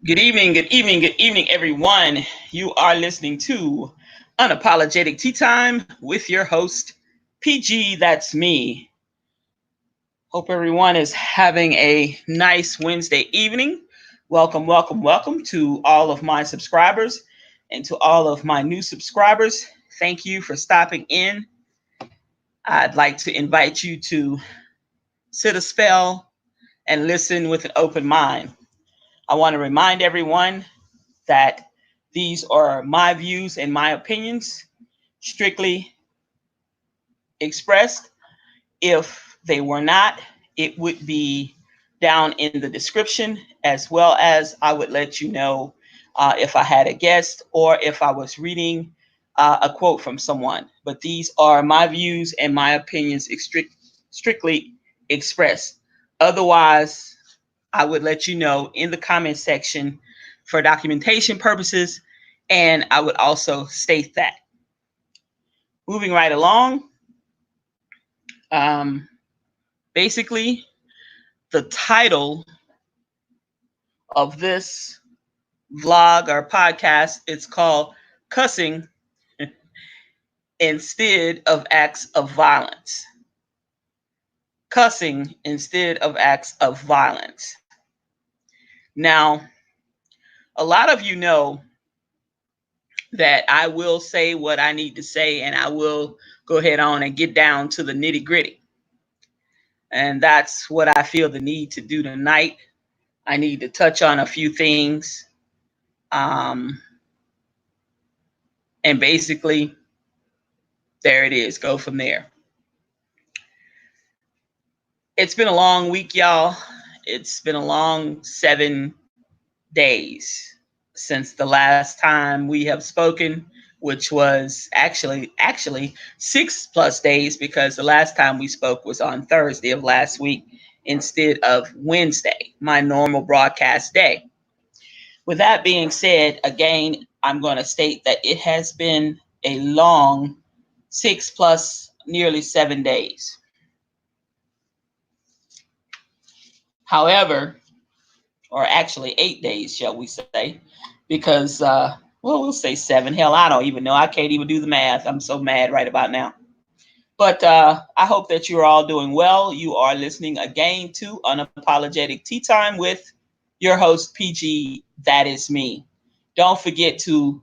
Good evening, everyone. You are listening to Unapologetic Tea Time with your host, PG. That's me. Hope everyone is having a nice Wednesday evening. Welcome to all of my subscribers and to all of my new subscribers. Thank you for stopping in. I'd like to invite you to sit a spell and listen with an open mind. I want to remind everyone that these are my views and my opinions, strictly expressed. If they were not, it would be down in the description, as well as I would let you know if I had a guest or if I was reading a quote from someone. But these are my views and my opinions strictly expressed. Otherwise, I would let you know in the comment section for documentation purposes, and I would also state that. Moving right along, um, basically, the title of this vlog or podcast is called Cussing Instead of Acts of Violence. Cussing instead of acts of violence. Now, a lot of you know that I will say what I need to say, and I will go ahead on and get down to the nitty gritty. And that's what I feel the need to do tonight. I need to touch on a few things. And basically, there it is. Go from there. It's been a long week, y'all. It's been a long 7 days since the last time we have spoken, which was actually 6+ days, because the last time we spoke was on Thursday of last week instead of Wednesday, my normal broadcast day. With that being said, again, I'm going to state that it has been a long 6+ nearly 7 days. However, or actually 8 days, shall we say, because, we'll say 7. Hell, I don't even know. I can't even do the math. I'm so mad right about now. But I hope that you're all doing well. You are listening again to Unapologetic Tea Time with your host, PG. That is me. Don't forget to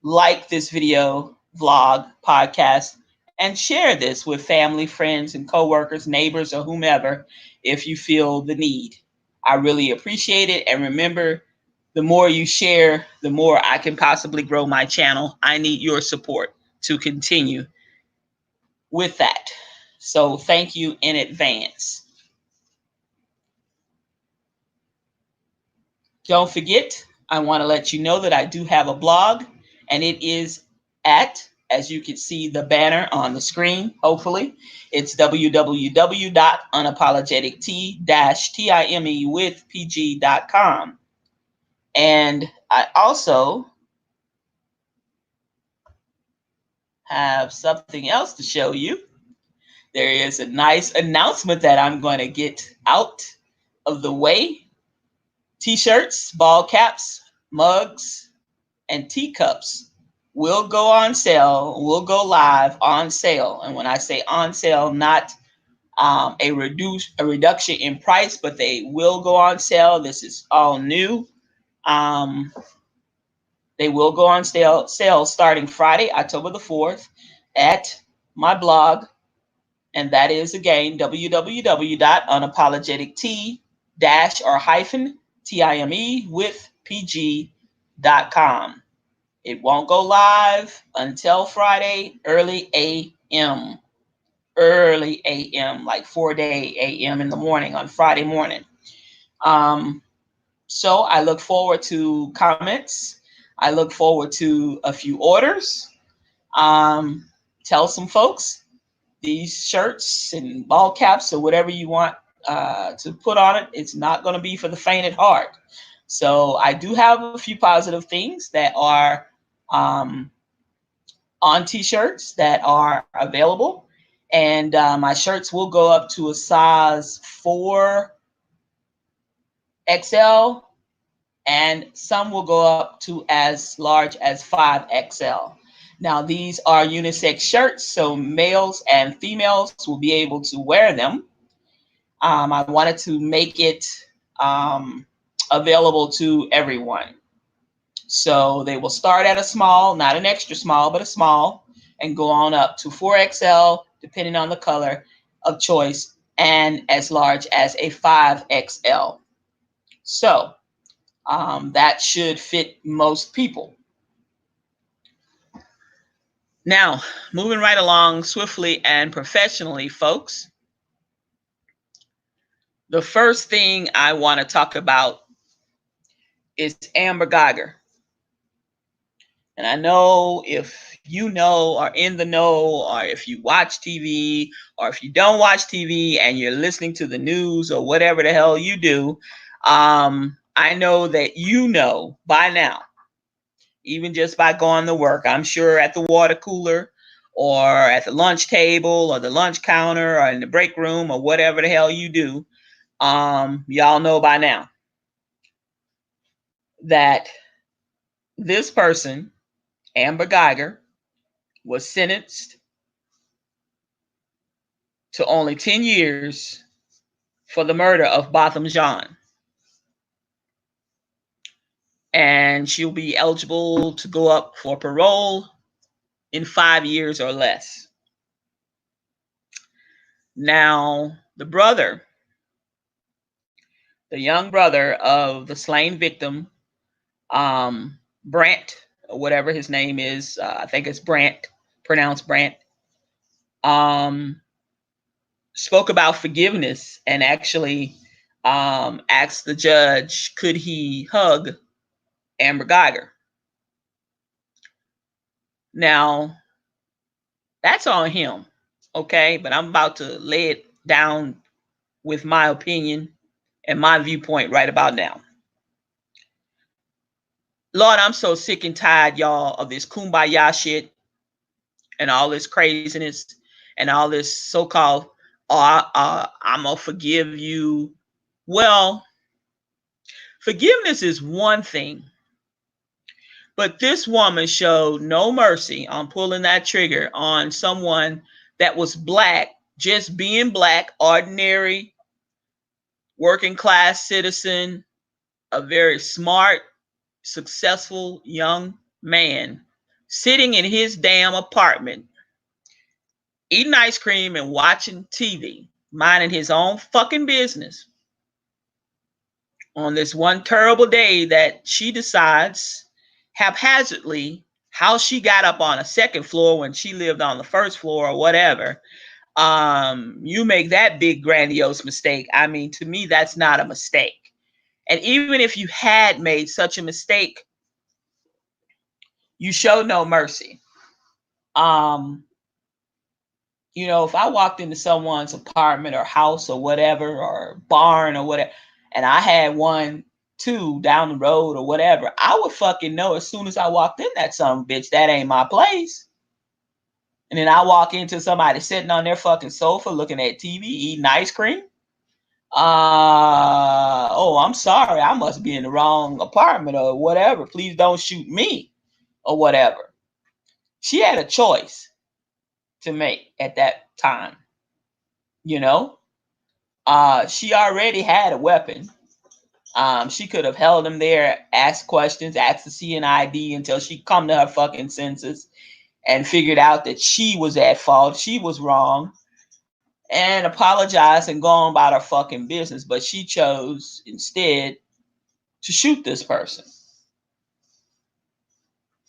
like this video, vlog, podcast, and share this with family, friends, and coworkers, neighbors, or whomever if you feel the need. I really appreciate it. And remember, the more you share, the more I can possibly grow my channel. I need your support to continue with that. So thank you in advance. Don't forget, I want to let you know that I do have a blog, and it is at, as you can see the banner on the screen, hopefully, it's www.unapologetic-time-with-pg.com. And I also have something else to show you. There is a nice announcement that I'm going to get out of the way. T-shirts, ball caps, mugs, and teacups will go on sale, will go live on sale. And when I say on sale, not a reduction in price, but they will go on sale. This is all new. They will go on sale starting Friday, October the 4th at my blog. And that is, again, www.unapologetic-time with pg.com. It won't go live until Friday, early a.m., like 4:00 a.m. in the morning on Friday morning. So I look forward to comments. I look forward to a few orders. Tell some folks these shirts and ball caps or whatever you want to put on it, it's not going to be for the faint at heart. So I do have a few positive things that are on t-shirts that are available. And my shirts will go up to a size 4XL and some will go up to as large as 5XL. Now, these are unisex shirts, so males and females will be able to wear them. I wanted to make it available to everyone. So they will start at a small, not an extra small, but a small, and go on up to 4XL, depending on the color of choice, and as large as a 5XL. So that should fit most people. Now, moving right along swiftly and professionally, folks, the first thing I want to talk about is Amber Geiger. And I know if you know or in the know, or if you watch TV, or if you don't watch TV and you're listening to the news or whatever the hell you do, I know that you know by now, even just by going to work. I'm sure at the water cooler or at the lunch table or the lunch counter or in the break room or whatever the hell you do, y'all know by now that this person, Amber Geiger, was sentenced to only 10 years for the murder of Botham Jean. And she'll be eligible to go up for parole in 5 years or less. Now, the young brother of the slain victim, Brant, or whatever his name is, I think it's Brant, pronounced Brant, spoke about forgiveness and actually asked the judge, could he hug Amber Geiger? Now, that's on him, okay? But I'm about to lay it down with my opinion and my viewpoint right about now. Lord, I'm so sick and tired, y'all, of this kumbaya shit and all this craziness and all this so-called, I'm going to forgive you. Well, forgiveness is one thing, but this woman showed no mercy on pulling that trigger on someone that was black, just being black, ordinary, working class citizen, a very smart, successful young man sitting in his damn apartment, eating ice cream and watching TV, minding his own fucking business on this one terrible day that she decides haphazardly how she got up on a second floor when she lived on the first floor or whatever. You make that big grandiose mistake. I mean, to me, that's not a mistake. And even if you had made such a mistake, you show no mercy. If I walked into someone's apartment or house or whatever, or barn or whatever, and I had one, two down the road or whatever, I would fucking know as soon as I walked in that son of a bitch, that ain't my place. And then I walk into somebody sitting on their fucking sofa looking at TV, eating ice cream. Oh, I'm sorry, I must be in the wrong apartment or whatever. Please don't shoot me or whatever. She had a choice to make at that time. She already had a weapon. She could have held him there, asked questions, asked to see an ID until she come to her fucking senses and figured out that she was at fault, she was wrong, and apologized and go on about her fucking business. But she chose instead to shoot this person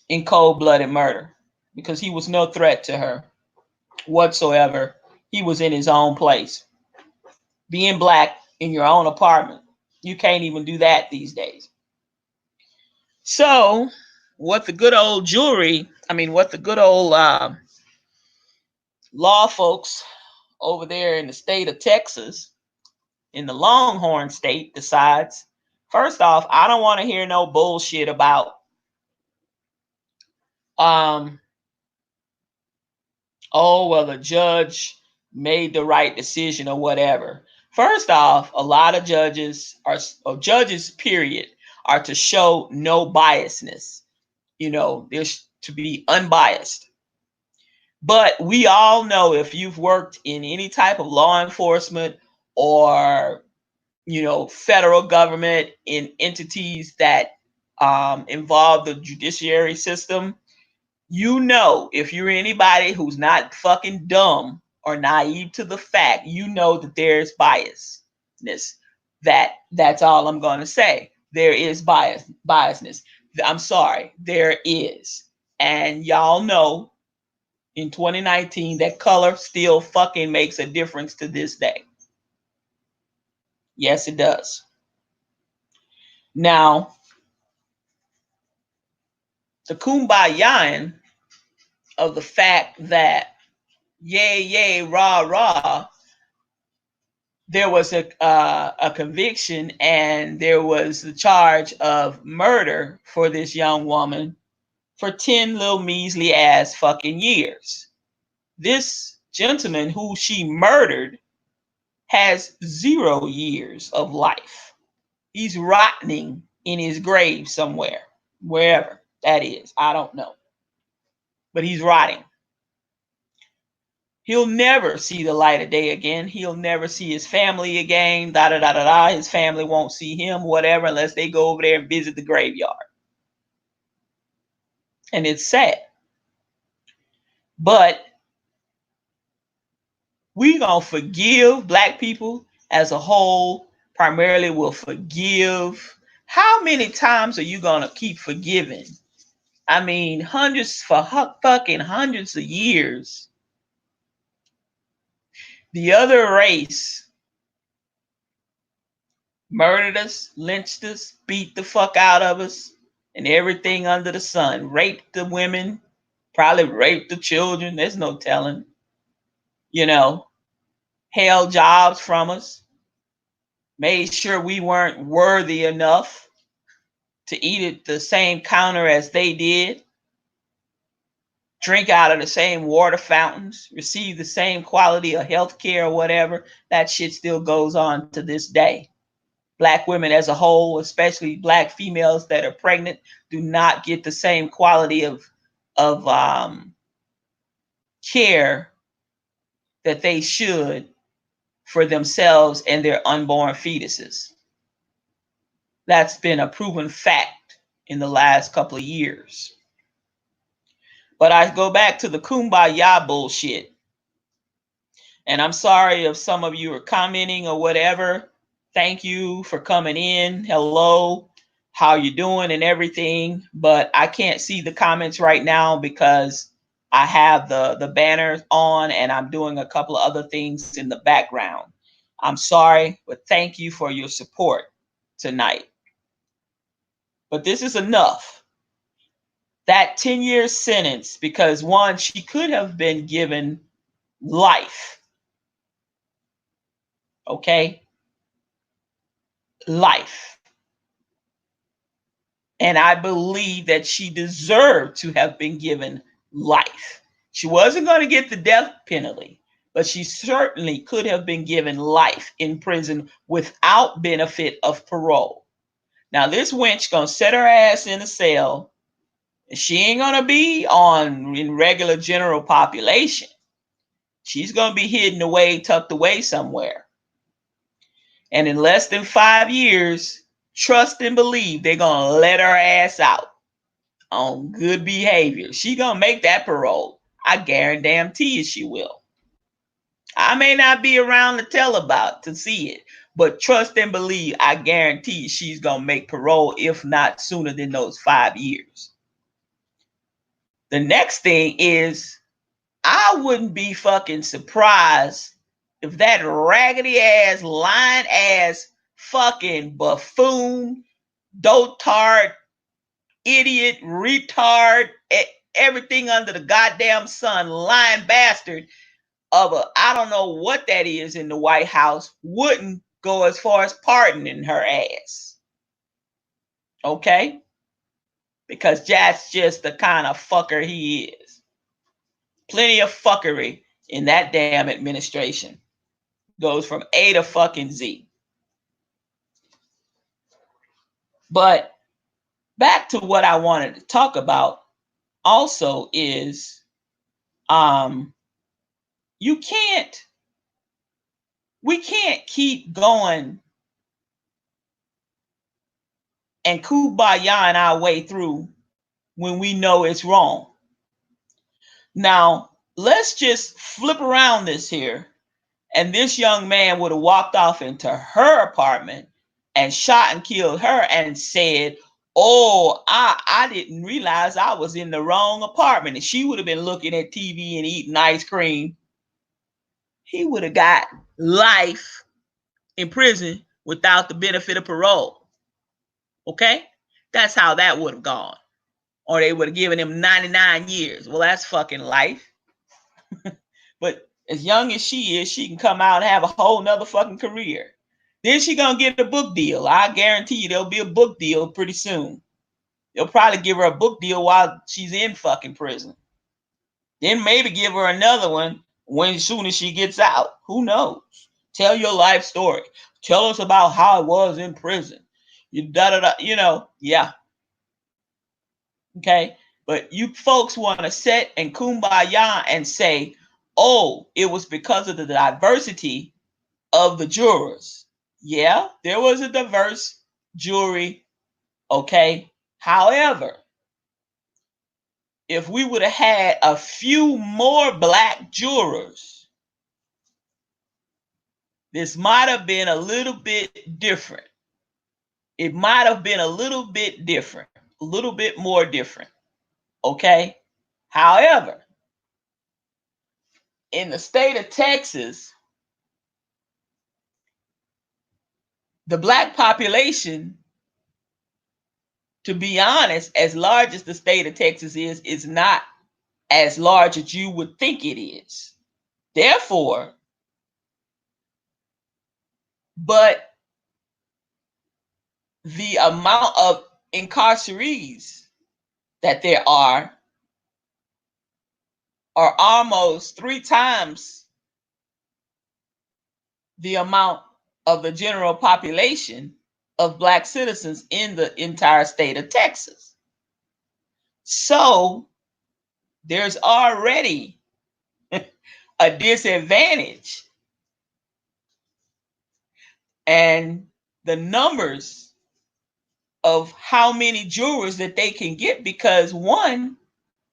in cold-blooded murder because he was no threat to her whatsoever. He was in his own place. Being black in your own apartment, you can't even do that these days. So what the good old law folks over there in the state of Texas, in the Longhorn state, decides, first off, I don't want to hear no bullshit about the judge made the right decision or whatever. First off, a lot of judges, or judges period, are to show no biasness. There's to be unbiased. But we all know, if you've worked in any type of law enforcement or federal government in entities that involve the judiciary system, if you're anybody who's not fucking dumb or naive to the fact, that there's biasness. That's all I'm going to say. There is biasness. I'm sorry, there is. And y'all know in 2019 that color still fucking makes a difference to this day. Yes, it does. Now, the kumbayaing of the fact that yay, yay, rah, rah, there was a conviction and there was the charge of murder for this young woman for 10 little measly ass fucking years. This gentleman who she murdered has 0 years of life. He's rotting in his grave somewhere, wherever that is. I don't know. But he's rotting. He'll never see the light of day again. He'll never see his family again. Da da da da da. His family won't see him, whatever, unless they go over there and visit the graveyard. And it's sad. But we gonna forgive black people as a whole. Primarily, will forgive. How many times are you gonna keep forgiving? I mean, fucking hundreds of years. The other race murdered us, lynched us, beat the fuck out of us, and everything under the sun. Raped the women, probably raped the children. There's no telling. Held jobs from us, made sure we weren't worthy enough to eat at the same counter as they did, drink out of the same water fountains, receive the same quality of health care or whatever. That shit still goes on to this day. Black women as a whole, especially black females that are pregnant, do not get the same quality of care that they should for themselves and their unborn fetuses. That's been a proven fact in the last couple of years. But I go back to the kumbaya bullshit. And I'm sorry if some of you are commenting or whatever. Thank you for coming in. Hello, how you doing and everything. But I can't see the comments right now because I have the banners on and I'm doing a couple of other things in the background. I'm sorry, but thank you for your support tonight. But this is enough. That 10-year sentence, because one, she could have been given life. Okay? Life. And I believe that she deserved to have been given life. She wasn't going to get the death penalty, but she certainly could have been given life in prison without benefit of parole. Now, this wench going to set her ass in a cell. And she ain't going to be in regular general population. She's going to be hidden away, tucked away somewhere. And in less than 5 years, trust and believe they're going to let her ass out on good behavior. She going to make that parole. I guarantee you she will. I may not be around to see it, but trust and believe, I guarantee you she's going to make parole, if not sooner than those 5 years. The next thing is, I wouldn't be fucking surprised if that raggedy ass, lying ass, fucking buffoon, dotard, idiot, retard, everything under the goddamn sun, lying bastard of I don't know what that is in the White House, wouldn't go as far as pardoning her ass. Okay? Because that's just the kind of fucker he is. Plenty of fuckery in that damn administration. Goes from A to fucking Z. But back to what I wanted to talk about also is you can't we can't keep going and kumbaya our way through when we know it's wrong. Now, let's just flip around this here. And this young man would have walked off into her apartment and shot and killed her and said, "Oh, I didn't realize I was in the wrong apartment." And she would have been looking at TV and eating ice cream. He would have got life in prison without the benefit of parole. Okay? That's how that would have gone. Or they would have given him 99 years. Well, that's fucking life. But as young as she is, she can come out and have a whole nother fucking career. Then she gonna get a book deal. I guarantee you there'll be a book deal pretty soon. They'll probably give her a book deal while she's in fucking prison. Then maybe give her another one when soon as she gets out. Who knows? Tell your life story. Tell us about how it was in prison. You da da da. Yeah. Okay. But you folks want to sit and kumbaya and say, "Oh, it was because of the diversity of the jurors." Yeah, there was a diverse jury. Okay. However, if we would have had a few more black jurors, this might have been a little bit different. It might have been a little bit different, a little bit more different. Okay. However, in the state of Texas, the black population, to be honest, as large as the state of Texas is not as large as you would think it is. Therefore, but the amount of incarcerees that there are almost 3 times the amount of the general population of black citizens in the entire state of Texas. So there's already a disadvantage. And the numbers of how many jurors that they can get, because one,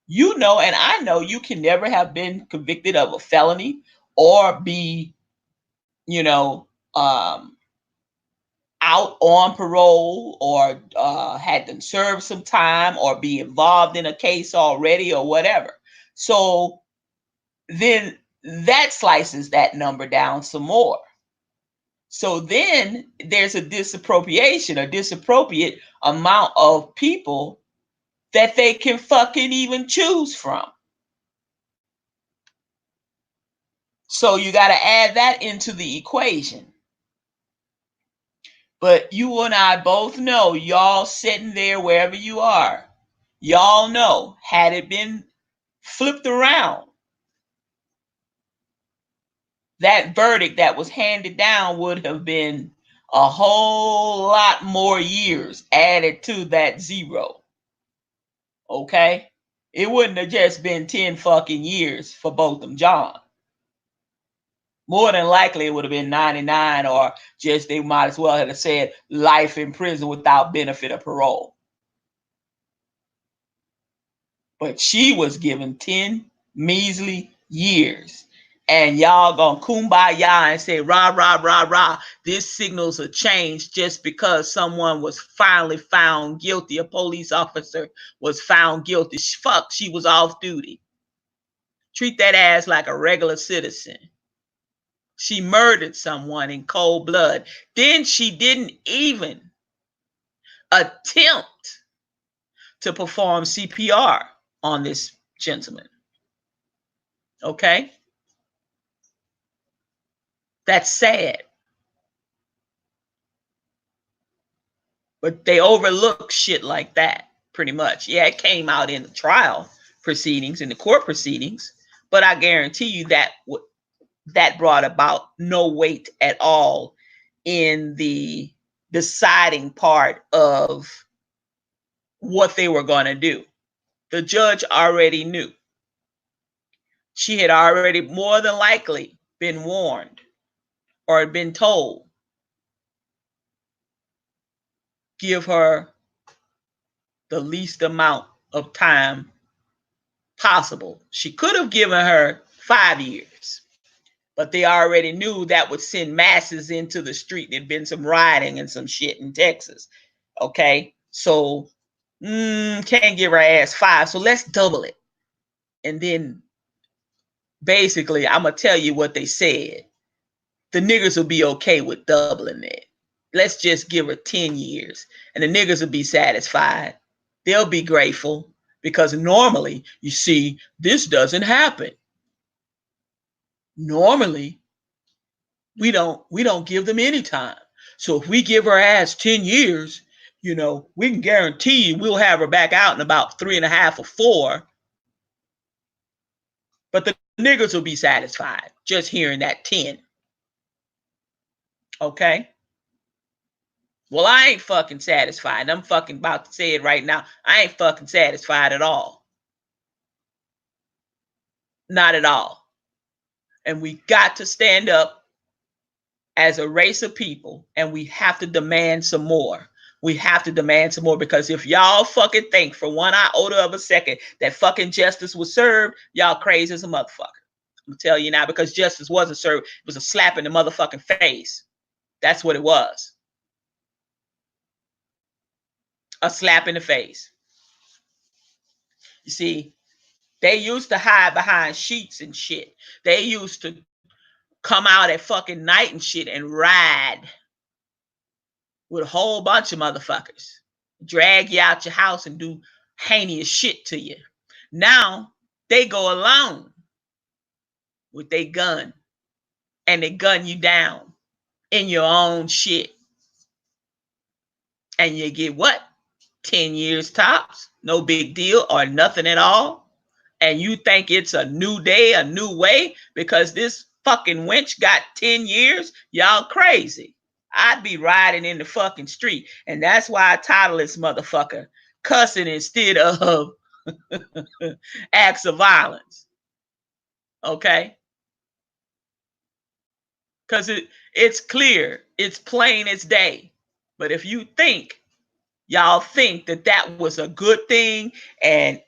and I know you can never have been convicted of a felony or be, you know, out on parole or had to serve some time or be involved in a case already or whatever. So then that slices that number down some more. So then there's a disappropriate amount of people that they can fucking even choose from. So you got to add that into the equation. But you and I both know, y'all sitting there wherever you are, y'all know, had it been flipped around, that verdict that was handed down would have been a whole lot more years added to that zero. Okay? It wouldn't have just been 10 fucking years for Botham Jean. More than likely, it would have been 99, or just they might as well have said life in prison without benefit of parole. But she was given 10 measly years. And y'all gonna kumbaya and say, rah, rah, rah, rah. This signals a change just because someone was finally found guilty. A police officer was found guilty. Fuck, she was off duty. Treat that ass like a regular citizen. She murdered someone in cold blood. Then she didn't even attempt to perform CPR on this gentleman. Okay? That's sad. But they overlook shit like that, pretty much. Yeah, it came out in the trial proceedings, in the court proceedings, but I guarantee you that brought about no weight at all in the deciding part of what they were going to do. The judge already knew. She had already more than likely been warned or had been told, give her the least amount of time possible. She could have given her 5 years, but they already knew that would send masses into the street. There'd been some rioting and some shit in Texas. Okay, so can't give her ass 5, so let's double it. And then basically, I'm gonna tell you what they said. The niggers will be okay with doubling it. Let's just give her 10 years, and the niggers will be satisfied. They'll be grateful, because normally, you see, this doesn't happen. Normally, we don't give them any time. So if we give her ass 10 years, we can guarantee you we'll have her back out in about 3.5 or 4. But the niggers will be satisfied just hearing that 10. Okay? Well, I ain't fucking satisfied. I'm fucking about to say it right now. I ain't fucking satisfied at all. Not at all. And we got to stand up as a race of people, and we have to demand some more. We have to demand some more, because if y'all fucking think for one iota of a second that fucking justice was served, y'all crazy as a motherfucker. I'm gonna tell you now, because justice wasn't served. It was a slap in the motherfucking face. That's what it was. A slap in the face. You see, they used to hide behind sheets and shit. They used to come out at fucking night and shit and ride with a whole bunch of motherfuckers. Drag you out your house and do heinous shit to you. Now, they go alone with their gun, and they gun you down in your own shit. And you get what? 10 years tops, no big deal, or nothing at all. And you think it's a new day, a new way, because this fucking wench got 10 years? Y'all crazy. I'd be riding in the fucking street. And that's why I title this motherfucker Cussing instead of Acts of Violence. Okay? Because it's clear, it's plain as day. But if you think, y'all think that was a good thing, and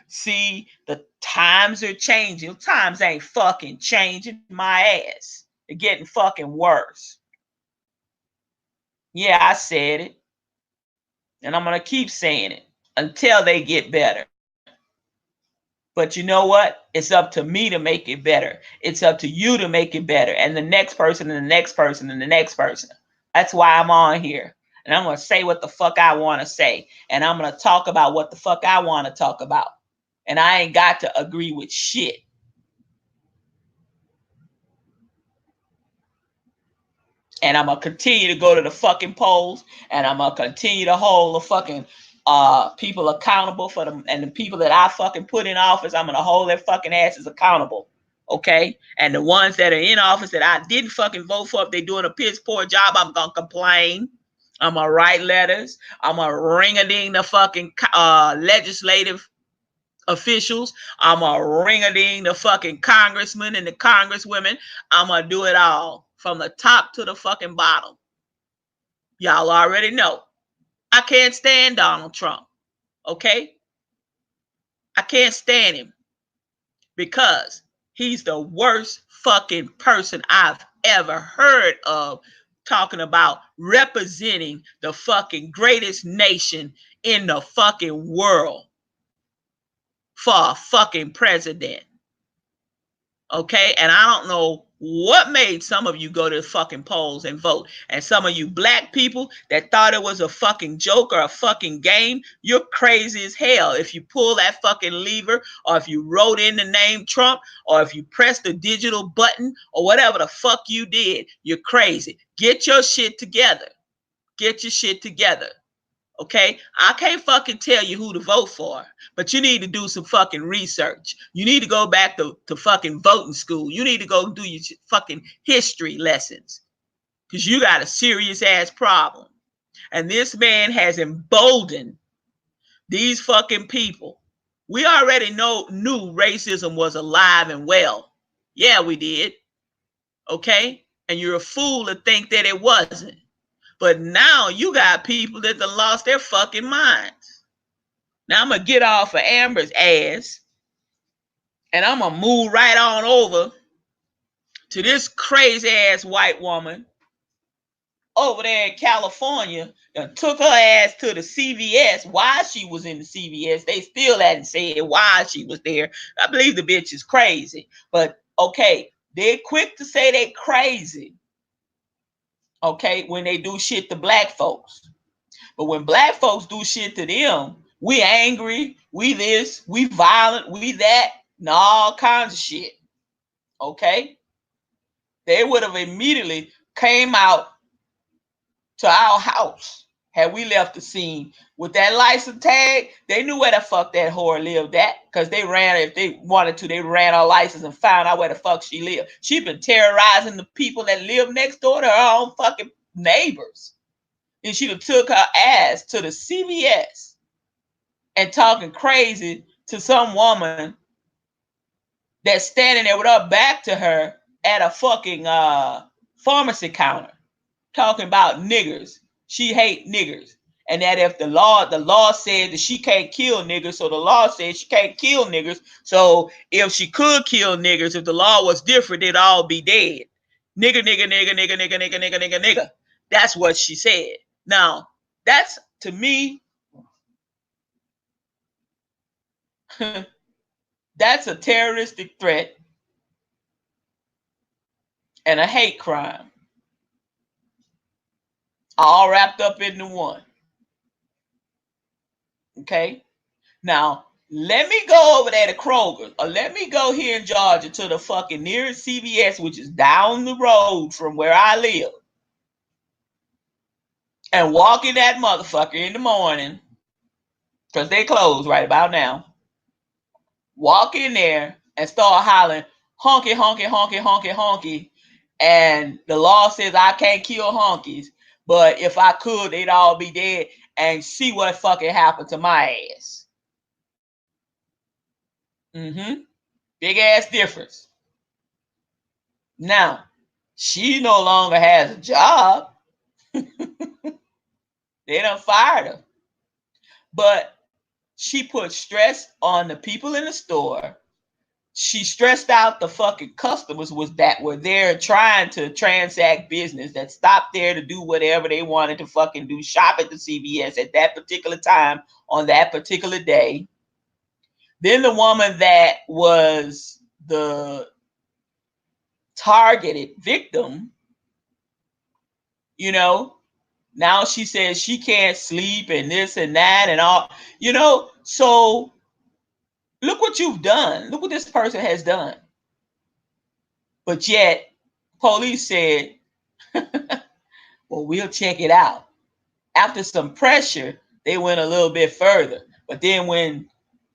see, the times are changing. Times ain't fucking changing my ass. They're getting fucking worse. Yeah, I said it. And I'm going to keep saying it until they get better. But you know what? It's up to me to make it better. It's up to you to make it better. And the next person, and the next person, and the next person. That's why I'm on here. And I'm going to say what the fuck I want to say. And I'm going to talk about what the fuck I want to talk about. And I ain't got to agree with shit. And I'm going to continue to go to the fucking polls. And I'm going to continue to hold the fucking people accountable for them. And the people that I fucking put in office, I'm going to hold their fucking asses accountable. Okay? And the ones that are in office that I didn't fucking vote for, if they're doing a piss poor job, I'm going to complain. I'm going to write letters. I'm going to ring-a-ding the fucking legislative officials. I'm going to ring-a-ding the fucking congressmen and the congresswomen. I'm going to do it all from the top to the fucking bottom. Y'all already know. I can't stand Donald Trump. Okay? I can't stand him because he's the worst fucking person I've ever heard of, talking about representing the fucking greatest nation in the fucking world for a fucking president. Okay? And I don't know what made some of you go to the fucking polls and vote. And some of you black people that thought it was a fucking joke or a fucking game, you're crazy as hell. If you pull that fucking lever, or if you wrote in the name Trump, or if you pressed the digital button, or whatever the fuck you did, you're crazy. Get your shit together. Get your shit together. Okay, I can't fucking tell you who to vote for, but you need to do some fucking research. You need to go back to fucking voting school. You need to go do your fucking history lessons. because you got a serious ass problem. And this man has emboldened these fucking people. We already knew racism was alive and well. Yeah, we did. Okay? And you're a fool to think that it wasn't. But now you got people that done lost their fucking minds. Now I'm going to get off of Amber's ass and I'm going to move right on over to this crazy ass white woman over there in California and took her ass to the CVS. Why she was in the CVS, they still hadn't said why she was there. I believe the bitch is crazy. But okay, they're quick to say they crazy, okay, when they do shit to black folks. But when black folks do shit to them, we angry, we this, we violent, we that, and all kinds of shit. Okay? They would have immediately came out to our house had we left the scene with that license tag. They knew where the fuck that whore lived at, because they ran, if they wanted to, they ran our license and found out where the fuck she lived. She been terrorizing the people that live next door to her own fucking neighbors. And she took her ass to the CVS and talking crazy to some woman that's standing there with her back to her at a fucking pharmacy counter, talking about niggers. She hate niggers. And that if the law said that she can't kill niggers, so the law says she can't kill niggers. So if she could kill niggers, if the law was different, they'd all be dead. Nigger, nigger, nigger, nigger, nigger, nigger, nigger, nigger, nigger. That's what she said. Now, that's, to me, that's a terroristic threat and a hate crime, all wrapped up into one. Okay? Now, let me go over there to Kroger, or let me go here in Georgia to the fucking nearest CVS, which is down the road from where I live, and walk in that motherfucker in the morning, because they close right about now. Walk in there and start hollering, honky, honky, honky, honky, honky. And the law says I can't kill honkies, but if I could, they'd all be dead, and see what fucking happened to my ass. Big ass difference. Now, she no longer has a job. They done fired her. But she put stress on the people in the store. She stressed out the fucking customers that were there trying to transact business, that stopped there to do whatever they wanted to fucking do, shop at the CVS at that particular time on that particular day. Then the woman that was the targeted victim, now she says she can't sleep and this and that and all, so look what you've done. Look what this person has done. But yet, police said, well, we'll check it out. After some pressure, they went a little bit further. But then when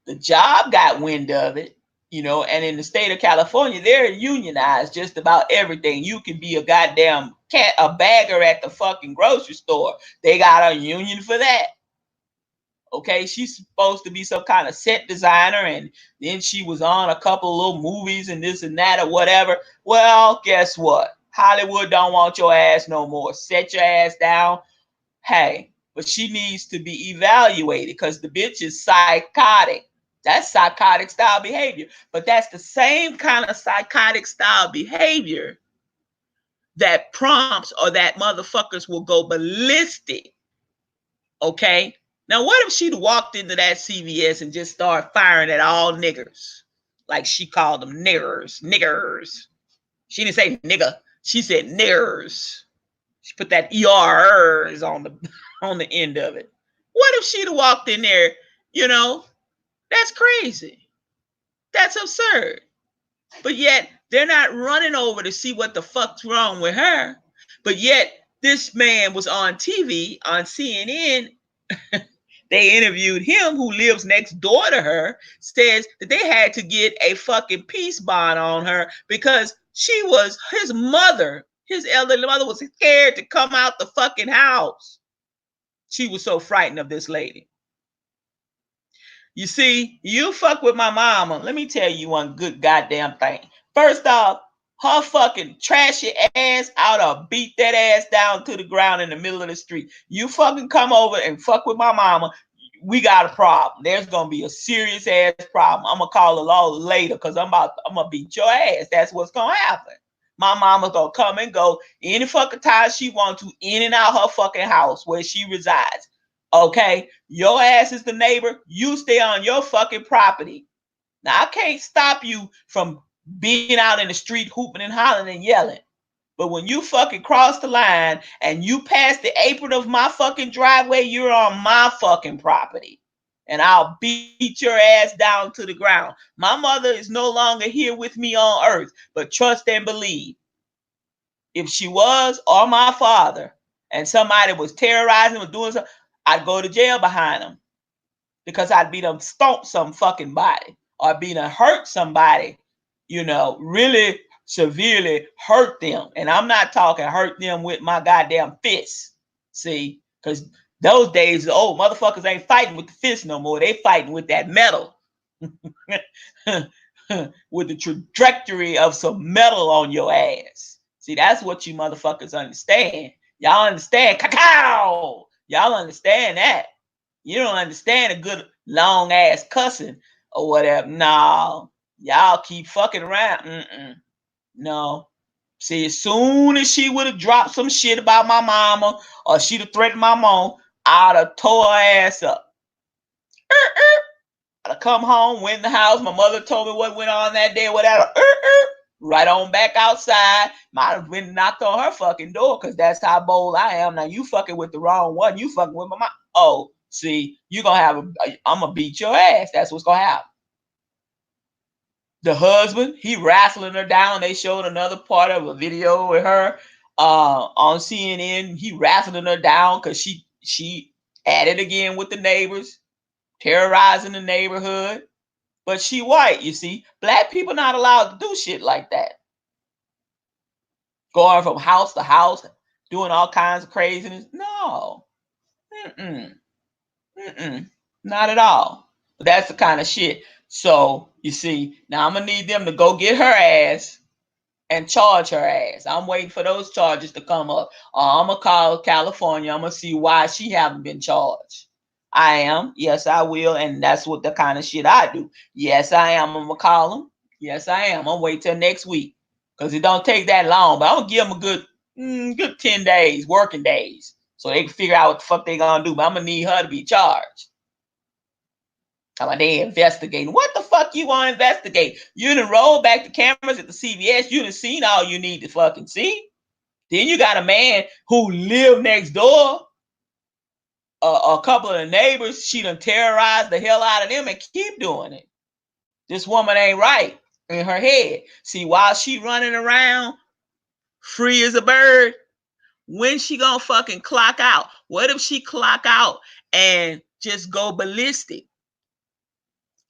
the job got wind of it, and in the state of California, they're unionized just about everything. You can be a goddamn a bagger at the fucking grocery store. They got a union for that. Okay, she's supposed to be some kind of set designer, and then she was on a couple of little movies and this and that or whatever. Well, guess what? Hollywood don't want your ass no more. Set your ass down. Hey, but she needs to be evaluated because the bitch is psychotic. That's psychotic style behavior. But that's the same kind of psychotic style behavior that prompts or that motherfuckers will go ballistic. Okay? Now, what if she'd walked into that CVS and just started firing at all niggers? Like she called them niggers. She didn't say nigga. She said niggers. She put that ERs on the end of it. What if she'd walked in there, That's crazy. That's absurd. But yet, they're not running over to see what the fuck's wrong with her. But yet, this man was on TV, on CNN. They interviewed him, who lives next door to her, says that they had to get a fucking peace bond on her because she was his mother. His elderly mother was scared to come out the fucking house. She was so frightened of this lady. You see, you fuck with my mama. Let me tell you one good goddamn thing. First off, her fucking trashy ass ought to beat that ass down to the ground in the middle of the street. You fucking come over and fuck with my mama, we got a problem. There's gonna be a serious ass problem. I'm gonna call the law later because I'm gonna beat your ass. That's what's gonna happen. My mama's gonna come and go any fucking time she wants to, in and out her fucking house where she resides. Okay, your ass is the neighbor. You stay on your fucking property. Now I can't stop you from being out in the street hooping and hollering and yelling. But when you fucking cross the line and you pass the apron of my fucking driveway, you're on my fucking property. And I'll beat your ass down to the ground. My mother is no longer here with me on earth, but trust and believe. If she was, or my father, and somebody was terrorizing or doing something, I'd go to jail behind them. Because I'd be done stomp some fucking body, or be done hurt somebody, really severely hurt them. And I'm not talking hurt them with my goddamn fists. See, because those days, the old motherfuckers ain't fighting with the fist no more. They fighting with that metal. With the trajectory of some metal on your ass. See, that's what you motherfuckers understand. Y'all understand cacao. Y'all understand that. You don't understand a good long ass cussing or whatever. No, y'all keep fucking around. No. See, as soon as she would have dropped some shit about my mama or she'd have threatened my mom, I'd have tore her ass up. I'd have come home, went in the house. My mother told me what went on that day, whatever. Right on back outside. Might have been knocked on her fucking door because that's how bold I am. Now you fucking with the wrong one. You fucking with my mom. Oh, see, I'm gonna beat your ass. That's what's gonna happen. The husband, he wrestling her down. They showed another part of a video with her on CNN. He wrestling her down because she at it again with the neighbors, terrorizing the neighborhood. But she white, you see. Black people not allowed to do shit like that. Going from house to house, doing all kinds of craziness. No. Not at all. But that's the kind of shit. So, you see, now I'm going to need them to go get her ass and charge her ass. I'm waiting for those charges to come up. I'm going to call California. I'm going to see why she haven't been charged. I am. Yes, I will. And that's what the kind of shit I do. Yes, I am. I'm going to call them. Yes, I am. I'm going to wait till next week. Because it don't take that long. But I'm going to give them a good 10 days, working days. So they can figure out what the fuck they going to do. But I'm going to need her to be charged. They investigating. What the fuck you want to investigate? You done roll back the cameras at the CVS. You done seen all you need to fucking see. Then you got a man who lived next door. A couple of the neighbors, she done terrorized the hell out of them and keep doing it. This woman ain't right in her head. See, while she running around free as a bird, when she gonna fucking clock out? What if she clock out and just go ballistic?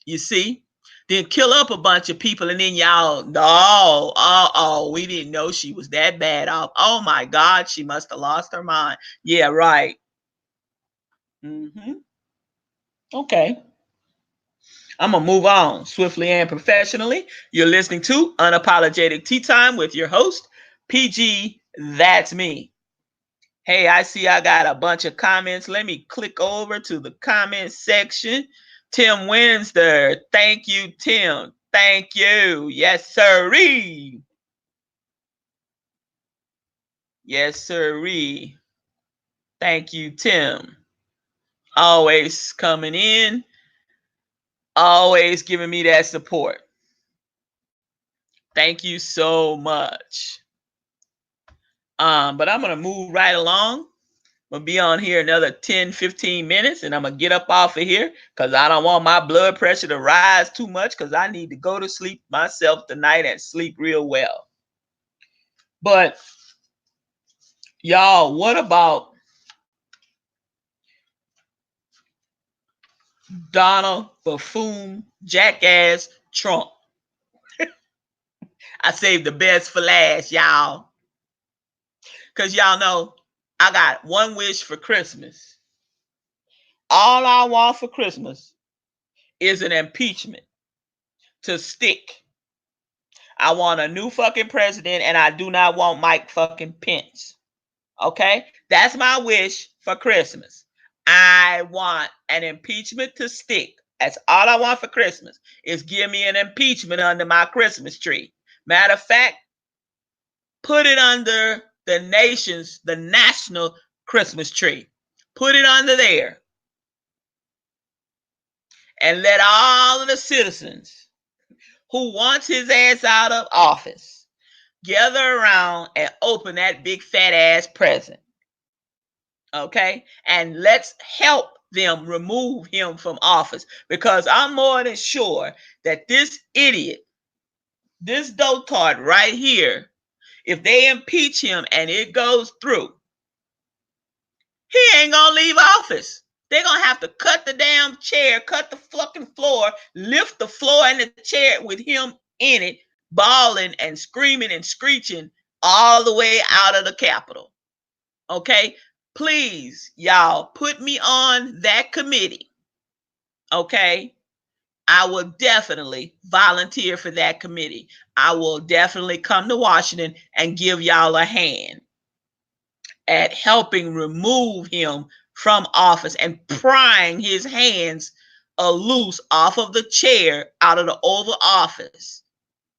You see? Then kill up a bunch of people and then y'all, we didn't know she was that bad off. Oh my God, she must have lost her mind. Yeah, right. Okay. I'm going to move on swiftly and professionally. You're listening to Unapologetic Tea Time with your host, PG, that's me. Hey, I see I got a bunch of comments. Let me click over to the comment section. Tim Winster. Thank you, Tim. Thank you. Yes, sirree. Yes, sirree. Thank you, Tim. Always coming in. Always giving me that support. Thank you so much. But I'm going to move right along. I'm going to be on here another 10, 15 minutes, and I'm going to get up off of here because I don't want my blood pressure to rise too much because I need to go to sleep myself tonight and sleep real well. But, y'all, what about Donald Buffoon Jackass Trump? I saved the best for last, y'all. Because y'all know I got one wish for Christmas. All I want for Christmas is an impeachment to stick. I want a new fucking president, and I do not want Mike fucking Pence. Okay? That's my wish for Christmas. I want an impeachment to stick. That's all I want for Christmas is give me an impeachment under my Christmas tree. Matter of fact, put it under the national Christmas tree. Put it under there. And let all of the citizens who wants his ass out of office gather around and open that big fat ass present. Okay? And let's help them remove him from office, because I'm more than sure that this idiot, this dotard right here, if they impeach him and it goes through, he ain't gonna leave office. They're gonna have to cut the damn chair, cut the fucking floor, lift the floor and the chair with him in it, bawling and screaming and screeching all the way out of the Capitol. Okay? Please, y'all, put me on that committee. Okay? I will definitely volunteer for that committee. I will definitely come to Washington and give y'all a hand at helping remove him from office and prying his hands loose off of the chair, out of the Oval Office,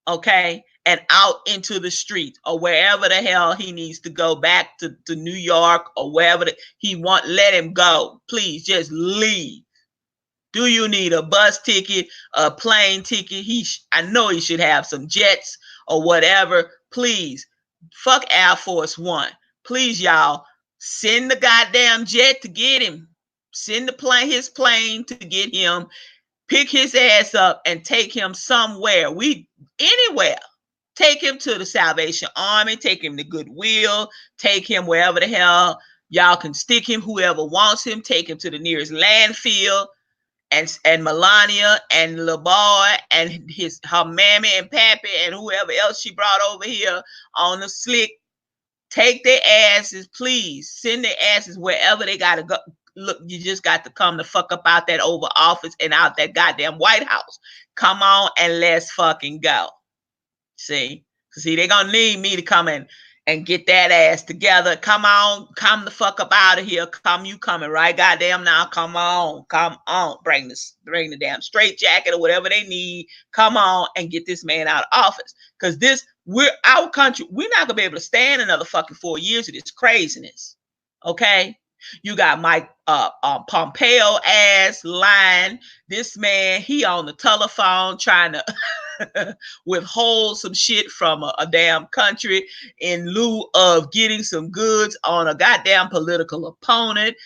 okay, and out into the street or wherever the hell he needs to go, back to New York or wherever he want. Let him go. Please just leave. Do you need a bus ticket, a plane ticket? I know he should have some jets or whatever. Please, fuck Air Force One. Please, y'all, send the goddamn jet to get him. Send his plane to get him. Pick his ass up and take him somewhere. Anywhere. Take him to the Salvation Army. Take him to Goodwill. Take him wherever the hell y'all can stick him. Whoever wants him, take him to the nearest landfill. And Melania and LeBoy and her mammy and pappy and whoever else she brought over here on the slick, take their asses, please. Send their asses wherever they gotta go. Look, you just got to come the fuck up out that Oval Office and out that goddamn White House. Come on and let's fucking go. See, they're gonna need me to come in and get that ass together. Come on, come the fuck up out of here. You coming right goddamn now. Come on. Bring the damn straight jacket or whatever they need. Come on and get this man out of office. Because our country, we're not gonna be able to stand another fucking 4 years of this craziness. Okay? You got Mike Pompeo ass lying. This man, he on the telephone trying to withhold some shit from a damn country in lieu of getting some goods on a goddamn political opponent.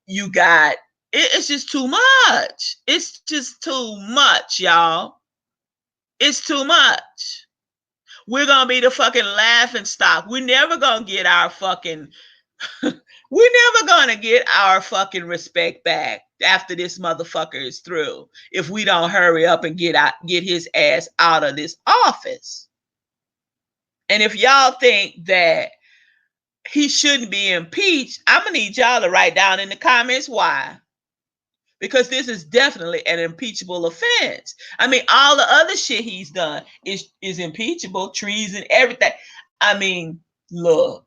You got it's just too much. It's just too much, y'all. It's too much. We're gonna be the fucking laughing stock. We're never gonna get our fucking we're never gonna get our fucking respect back after this motherfucker is through if we don't hurry up and get his ass out of this office. And if y'all think that he shouldn't be impeached, I'm gonna need y'all to write down in the comments why. Because this is definitely an impeachable offense. I mean, all the other shit he's done is impeachable, treason, everything. I mean, look.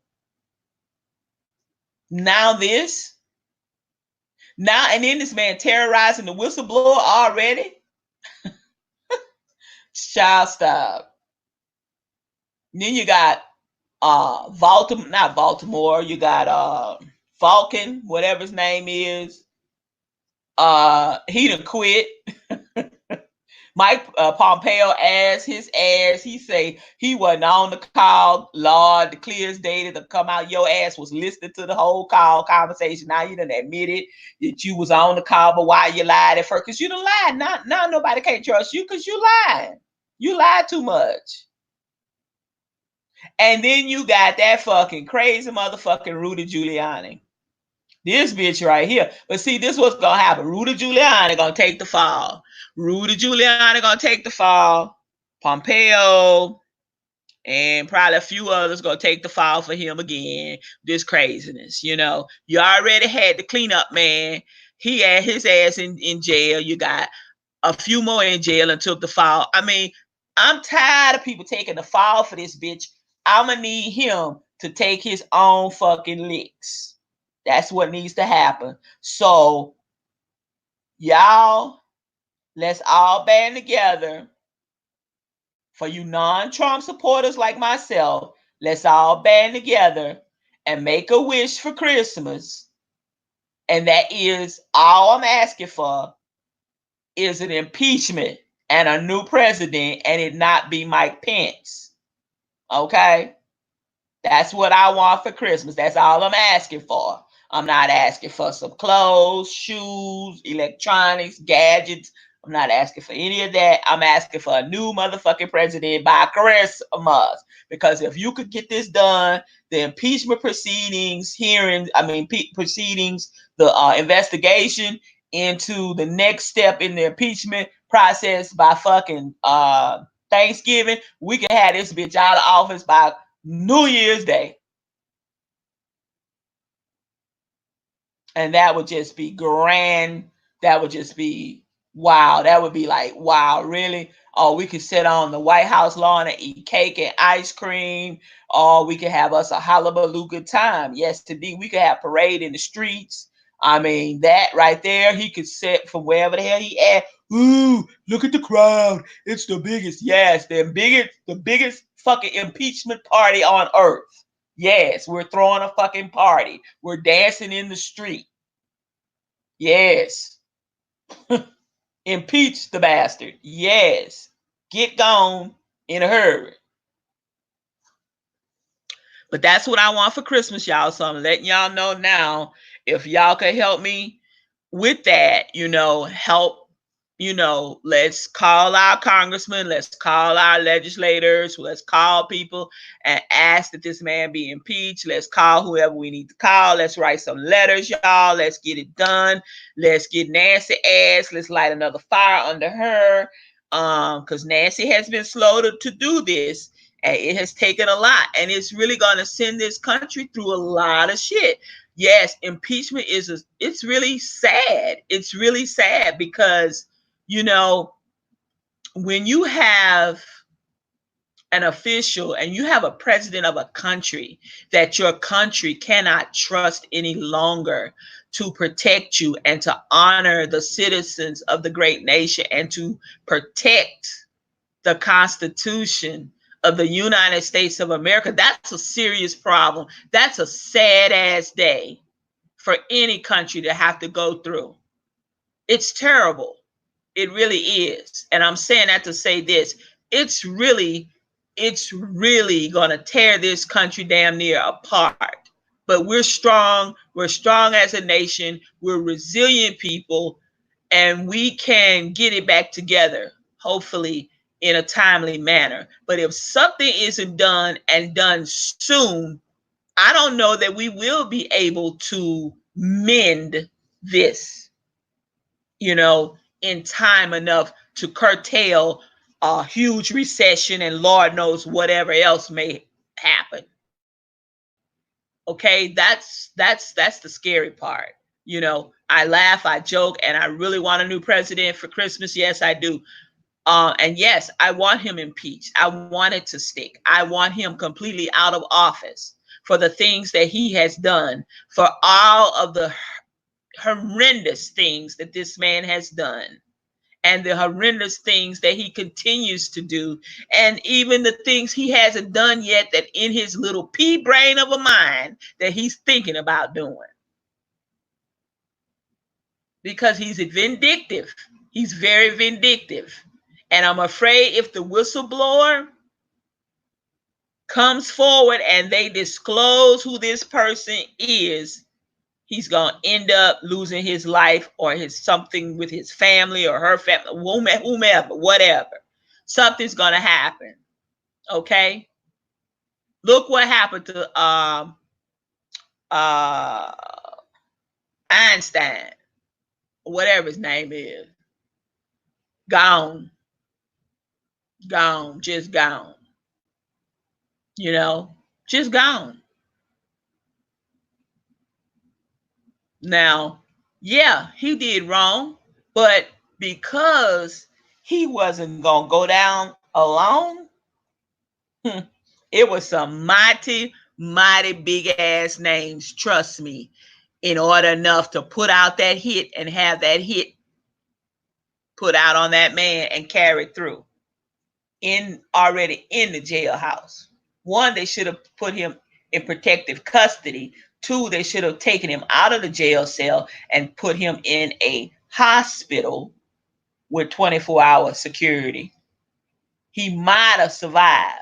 Now and then this man terrorizing the whistleblower already. Child, stop. Then you got not Baltimore. You got Falcon, whatever his name is. He done quit. Mike Pompeo asked his ass. He say he wasn't on the call. Lord, the clearest data to come out. Your ass was listening to the whole call conversation. Now you done admitted that you was on the call, but why you lied at first? Because you done lied. Now nobody can't trust you because you lied. You lied too much. And then you got that fucking crazy motherfucking Rudy Giuliani. This bitch right here. But see, this what's gonna happen. Rudy Giuliani gonna take the fall. Rudy Giuliani gonna take the fall. Pompeo and probably a few others gonna take the fall for him again. This craziness, you know. You already had the cleanup man. He had his ass in jail. You got a few more in jail and took the fall. I mean, I'm tired of people taking the fall for this bitch. I'ma need him to take his own fucking licks. That's what needs to happen. So, y'all, let's all band together. For you non-Trump supporters like myself, let's all band together and make a wish for Christmas. And that is all I'm asking for, is an impeachment and a new president, and it not be Mike Pence. Okay? That's what I want for Christmas. That's all I'm asking for. I'm not asking for some clothes, shoes, electronics, gadgets. I'm not asking for any of that. I'm asking for a new motherfucking president by Christmas. Because if you could get this done, the impeachment proceedings, proceedings, the investigation into the next step in the impeachment process by fucking Thanksgiving, we can have this bitch out of office by New Year's Day. And that would just be grand. That would just be wow. That would be like, wow, really? Or we could sit on the White House lawn and eat cake and ice cream. Or we could have us a hullabaloo good time. Yes, indeed. We could have parade in the streets. I mean, that right there, he could sit from wherever the hell he at. Ooh, look at the crowd. It's the biggest. Yes, the biggest fucking impeachment party on earth. Yes, we're throwing a fucking party. We're dancing in the street. Yes. Impeach the bastard. Yes. Get gone in a hurry. But that's what I want for Christmas, y'all. So I'm letting y'all know now. If y'all can help me with that, let's call our congressmen, let's call our legislators, let's call people and ask that this man be impeached. Let's call whoever we need to call. Let's write some letters, y'all. Let's get it done. Let's get Nancy ass. Let's light another fire under her. Because Nancy has been slow to do this. And it has taken a lot. And it's really going to send this country through a lot of shit. Yes, impeachment it's really sad. It's really sad because, when you have an official and you have a president of a country that your country cannot trust any longer to protect you and to honor the citizens of the great nation and to protect the Constitution of the United States of America, that's a serious problem. That's a sad ass day for any country to have to go through. It's terrible. It really is. And I'm saying that to say this. It's really going to tear this country damn near apart. But we're strong. We're strong as a nation. We're resilient people. And we can get it back together, hopefully in a timely manner. But if something isn't done and done soon, I don't know that we will be able to mend this, in time enough to curtail a huge recession and Lord knows whatever else may happen. Okay, that's the scary part. I laugh, I joke, and I really want a new president for Christmas. Yes, I do. And yes, I want him impeached. I want it to stick. I want him completely out of office for the things that he has done, for all of the horrendous things that this man has done, and the horrendous things that he continues to do, and even the things he hasn't done yet that in his little pea brain of a mind that he's thinking about doing. Because he's vindictive. He's very vindictive. And I'm afraid if the whistleblower comes forward and they disclose who this person is, he's going to end up losing his life or his something with his family or her family, whomever, whatever. Something's going to happen. Okay? Look what happened to Einstein, whatever his name is. Gone, just gone. you know, just gone. Now, yeah, he did wrong, but because he wasn't going to go down alone, it was some mighty, mighty big ass names, trust me, in order enough to put out that hit and have that hit put out on that man and carried through already in the jailhouse. One, they should have put him in protective custody. Two, they should have taken him out of the jail cell and put him in a hospital with 24-hour security. He might have survived.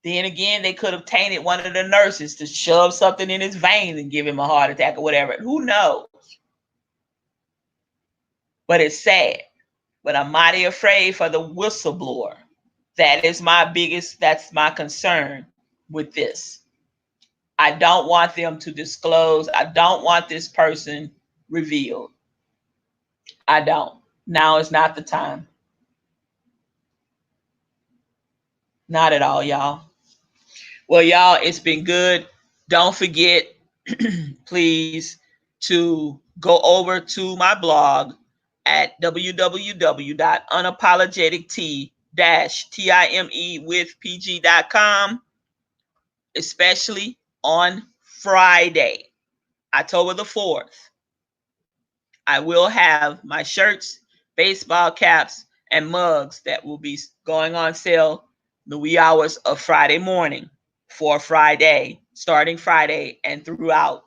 Then again, they could have tainted one of the nurses to shove something in his veins and give him a heart attack or whatever. Who knows? But it's sad. But I'm mighty afraid for the whistleblower. That's my concern with this. I don't want them to disclose. I don't want this person revealed. I don't. Now is not the time. Not at all, y'all. Well, y'all, it's been good. Don't forget, please, to go over to my blog at www.unapologetic-timewithpg.com, especially on Friday, October the 4th. I will have my shirts, baseball caps, and mugs that will be going on sale the wee hours of Friday morning for Friday, starting Friday and throughout.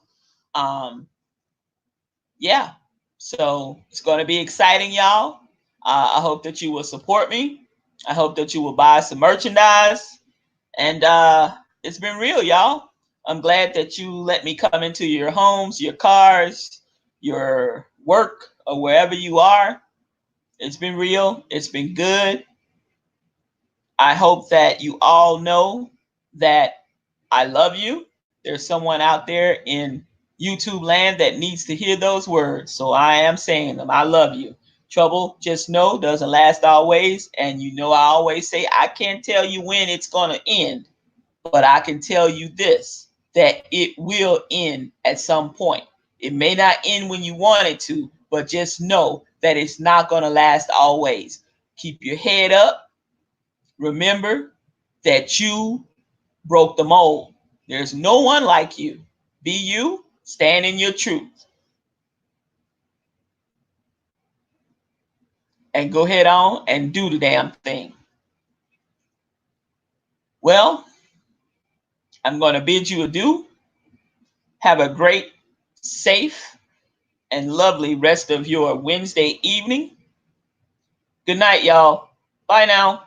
Yeah, so it's going to be exciting, y'all. I hope that you will support me. I hope that you will buy some merchandise. And it's been real, y'all. I'm glad that you let me come into your homes, your cars, your work, or wherever you are. It's been real. It's been good. I hope that you all know that I love you. There's someone out there in YouTube land that needs to hear those words. So I am saying them. I love you. Trouble, just know, doesn't last always. And you know, I always say, I can't tell you when it's going to end, but I can tell you this, that it will end at some point. It may not end when you want it to, but just know that it's not going to last always. Keep your head up. Remember that you broke the mold. There's no one like you. Be you, stand in your truth, and go head on and do the damn thing. Well, I'm going to bid you adieu. Have a great, safe, and lovely rest of your Wednesday evening. Good night, y'all. Bye now.